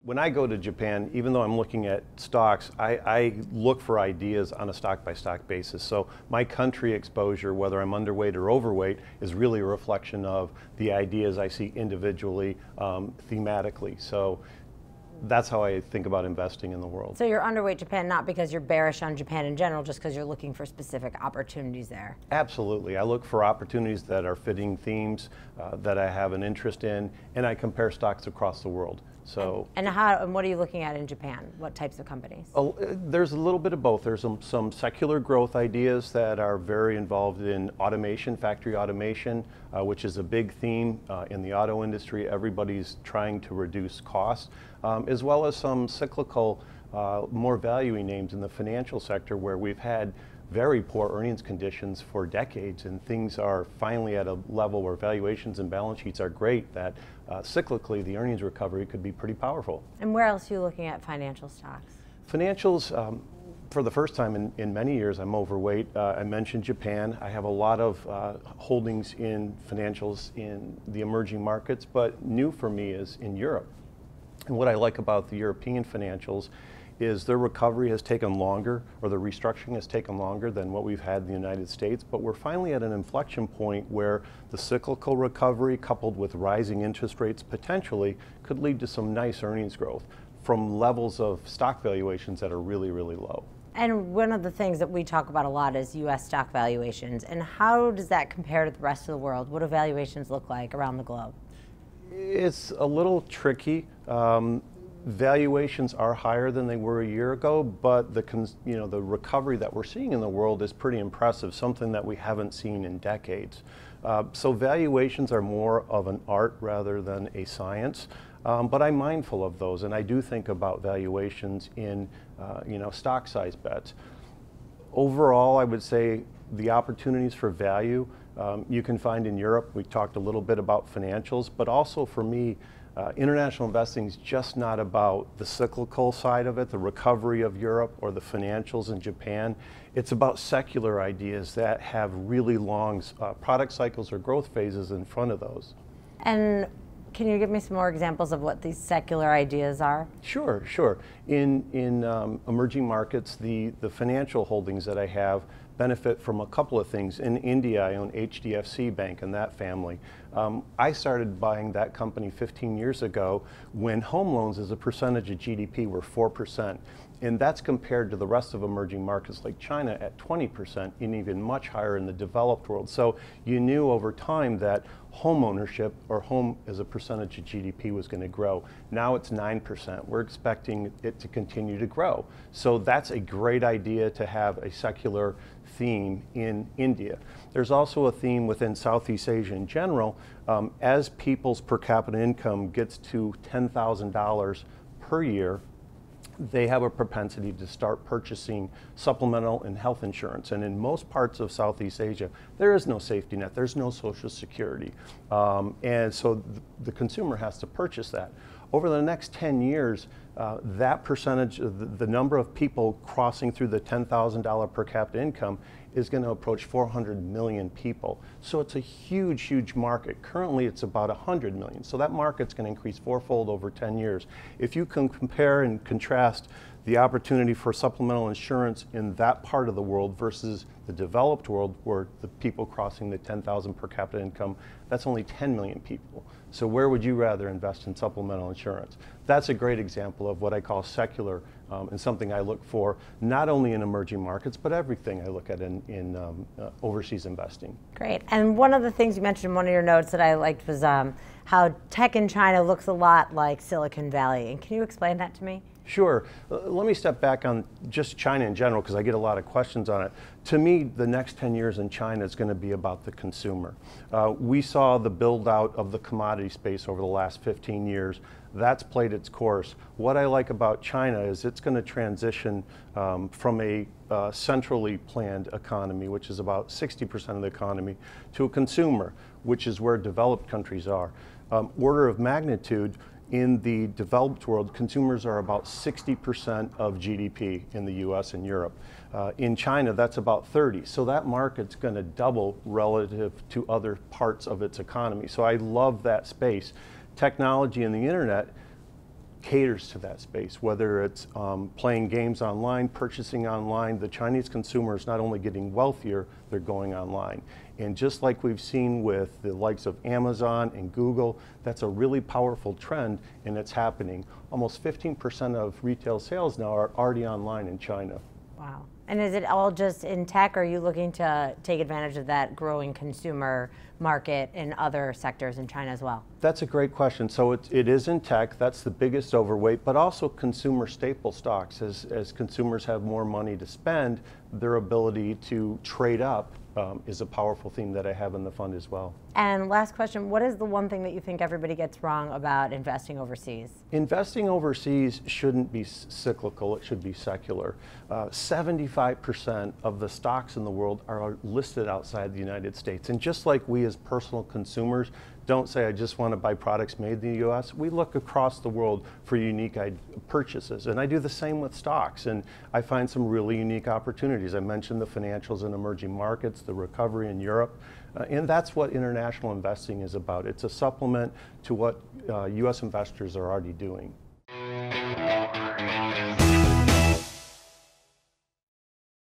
When I go to Japan, even though I'm looking at stocks, I look for ideas on a stock-by-stock basis. So my country exposure, whether I'm underweight or overweight, is really a reflection of the ideas I see individually, thematically. So that's how I think about investing in the world. So you're underweight Japan, not because you're bearish on Japan in general, just because you're looking for specific opportunities there. Absolutely. I look for opportunities that are fitting themes that I have an interest in, and I compare stocks across the world. So, and what are you looking at in Japan? What types of companies? There's a little bit of both. There's some secular growth ideas that are very involved in automation, factory automation, which is a big theme in the auto industry. Everybody's trying to reduce costs, as well as some cyclical, more value-y names in the financial sector where we've had very poor earnings conditions for decades, and things are finally at a level where valuations and balance sheets are great that cyclically the earnings recovery could be pretty powerful. And where else are you looking at financial stocks? Financials, for the first time in many years, I'm overweight. I mentioned Japan. I have a lot of holdings in financials in the emerging markets, but new for me is in Europe. And what I like about the European financials is their recovery has taken longer, or the restructuring has taken longer than what we've had in the United States, but we're finally at an inflection point where the cyclical recovery coupled with rising interest rates potentially could lead to some nice earnings growth from levels of stock valuations that are really, really low. And one of the things that we talk about a lot is U.S. stock valuations, and how does that compare to the rest of the world? What do valuations look like around the globe? It's a little tricky. Valuations are higher than they were a year ago, but the recovery that we're seeing in the world is pretty impressive, something that we haven't seen in decades. So valuations are more of an art rather than a science, but I'm mindful of those, and I do think about valuations in stock size bets. Overall, I would say the opportunities for value you can find in Europe. We talked a little bit about financials, but also for me, international investing is just not about the cyclical side of it, the recovery of Europe or the financials in Japan. It's about secular ideas that have really long product cycles or growth phases in front of those. And can you give me some more examples of what these secular ideas are? Sure, sure. In emerging markets, the financial holdings that I have benefit from a couple of things. In India, I own HDFC Bank and that family. I started buying that company 15 years ago when home loans as a percentage of GDP were 4%. And that's compared to the rest of emerging markets like China at 20% and even much higher in the developed world. So you knew over time that home ownership or home as a percentage of GDP was going to grow. Now it's 9%. We're expecting it to continue to grow. So that's a great idea to have a secular theme in India. There's also a theme within Southeast Asia in general. As people's per capita income gets to $10,000 per year, they have a propensity to start purchasing supplemental and health insurance. And in most parts of Southeast Asia, there is no safety net, there's no Social Security. And so the consumer has to purchase that. Over the next 10 years, that percentage, the number of people crossing through the $10,000 per capita income is going to approach 400 million people. So it's a huge, huge market. Currently, it's about 100 million. So that market's going to increase fourfold over 10 years. If you can compare and contrast the opportunity for supplemental insurance in that part of the world versus the developed world where the people crossing the 10,000 per capita income, that's only 10 million people. So where would you rather invest in supplemental insurance? That's a great example of what I call secular and something I look for not only in emerging markets, but everything I look at in overseas investing. Great. And one of the things you mentioned in one of your notes that I liked was how tech in China looks a lot like Silicon Valley. And can you explain that to me? Sure. Let me step back on just China in general because I get a lot of questions on it. To me, the next 10 years in China is going to be about the consumer. We saw the build out of the commodity space over the last 15 years. That's played its course. What I like about China is it's going to transition from a centrally planned economy, which is about 60% of the economy, to a consumer, which is where developed countries are. Order of magnitude, in the developed world, consumers are about 60% of GDP in the US and Europe. In China, that's about 30. So that market's going to double relative to other parts of its economy. So I love that space. Technology and the internet caters to that space, whether it's playing games online, purchasing online. The Chinese consumer is not only getting wealthier, they're going online. And just like we've seen with the likes of Amazon and Google, that's a really powerful trend, and it's happening. Almost 15% of retail sales now are already online in China. Wow. And is it all just in tech, or are you looking to take advantage of that growing consumer market in other sectors in China as well? That's a great question. So it is in tech, that's the biggest overweight, but also consumer staple stocks. As consumers have more money to spend, their ability to trade up is a powerful theme that I have in the fund as well. And last question, what is the one thing that you think everybody gets wrong about investing overseas? Investing overseas shouldn't be cyclical, it should be secular. 75% of the stocks in the world are listed outside the United States. And just like we as personal consumers don't say, I just want to buy products made in the US, we look across the world for unique purchases. And I do the same with stocks, and I find some really unique opportunities. I mentioned the financials in emerging markets, the recovery in Europe, and that's what international investing is about. It's a supplement to what US investors are already doing.